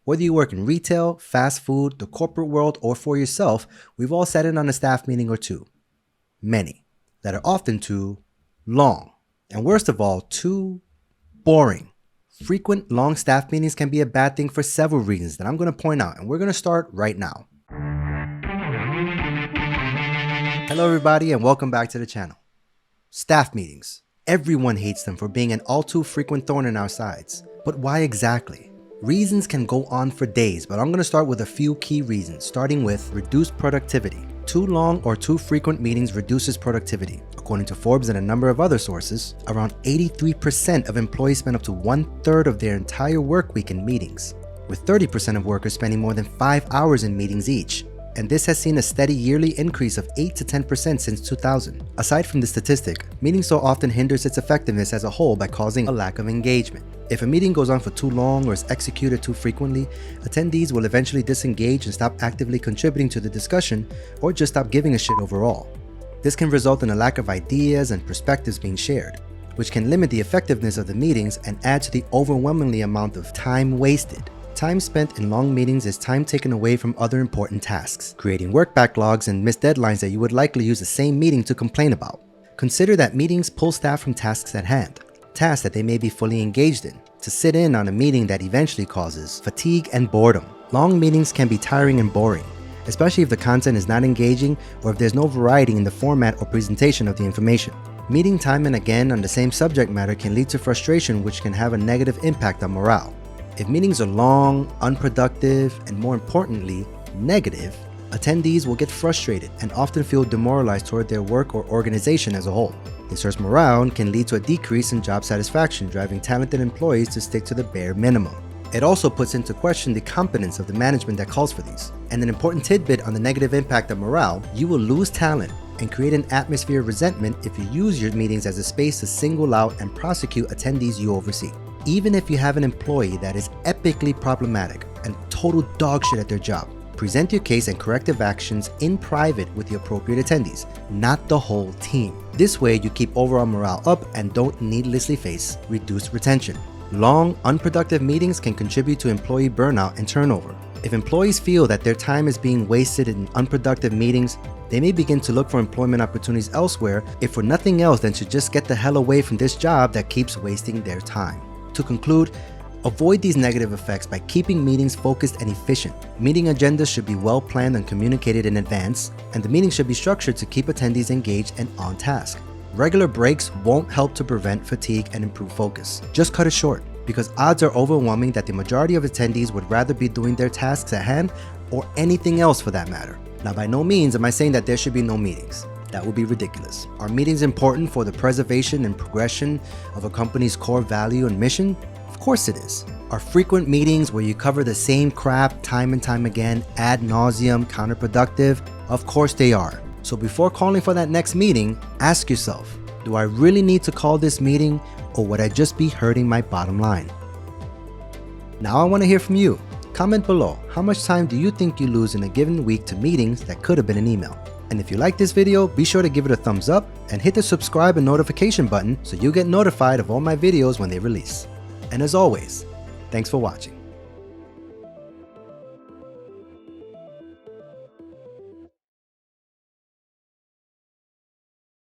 Whether you work in retail, fast food, the corporate world, or for yourself, we've all sat in on a staff meeting or two. Many. That are often too long. And worst of all, too boring. Frequent long staff meetings can be a bad thing for several reasons that I'm going to point out, and we're going to start right now. Hello everybody and welcome back to the channel. Staff meetings. Everyone hates them for being an all too frequent thorn in our sides. But why exactly? Reasons can go on for days, but I'm going to start with a few key reasons, starting with reduced productivity. Too long or too frequent meetings reduces productivity. According to Forbes and a number of other sources, around 83% of employees spend up to 1/3 of their entire work week in meetings, with 30% of workers spending more than 5 hours in meetings each. And this has seen a steady yearly increase of 8 to 10% since 2000. Aside from the statistic, meeting so often hinders its effectiveness as a whole by causing a lack of engagement. If a meeting goes on for too long or is executed too frequently, attendees will eventually disengage and stop actively contributing to the discussion or just stop giving a shit overall. This can result in a lack of ideas and perspectives being shared, which can limit the effectiveness of the meetings and add to the overwhelmingly amount of time wasted. Time spent in long meetings is time taken away from other important tasks, creating work backlogs and missed deadlines that you would likely use the same meeting to complain about. Consider that meetings pull staff from tasks at hand, tasks that they may be fully engaged in, to sit in on a meeting that eventually causes fatigue and boredom. Long meetings can be tiring and boring, especially if the content is not engaging or if there's no variety in the format or presentation of the information. Meeting time and again on the same subject matter can lead to frustration, which can have a negative impact on morale. If meetings are long, unproductive, and more importantly, negative, attendees will get frustrated and often feel demoralized toward their work or organization as a whole. This hurts morale and can lead to a decrease in job satisfaction, driving talented employees to stick to the bare minimum. It also puts into question the competence of the management that calls for these. And an important tidbit on the negative impact of morale, you will lose talent and create an atmosphere of resentment if you use your meetings as a space to single out and prosecute attendees you oversee. Even if you have an employee that is epically problematic and total dog shit at their job, present your case and corrective actions in private with the appropriate attendees, not the whole team. This way you keep overall morale up and don't needlessly face reduced retention. Long, unproductive meetings can contribute to employee burnout and turnover. If employees feel that their time is being wasted in unproductive meetings, they may begin to look for employment opportunities elsewhere, if for nothing else than to just get the hell away from this job that keeps wasting their time. To conclude, avoid these negative effects by keeping meetings focused and efficient. Meeting agendas should be well planned and communicated in advance, and the meeting should be structured to keep attendees engaged and on task. Regular breaks won't help to prevent fatigue and improve focus. Just cut it short, because odds are overwhelming that the majority of attendees would rather be doing their tasks at hand or anything else for that matter. Now, by no means am I saying that there should be no meetings. That would be ridiculous. Are meetings important for the preservation and progression of a company's core value and mission? Of course it is. Are frequent meetings where you cover the same crap time and time again ad nauseum counterproductive? Of course they are. So before calling for that next meeting, ask yourself, do I really need to call this meeting or would I just be hurting my bottom line? Now I want to hear from you. Comment below, how much time do you think you lose in a given week to meetings that could have been an email? And if you like this video, be sure to give it a thumbs up and hit the subscribe and notification button so you get notified of all my videos when they release. And as always, thanks for watching.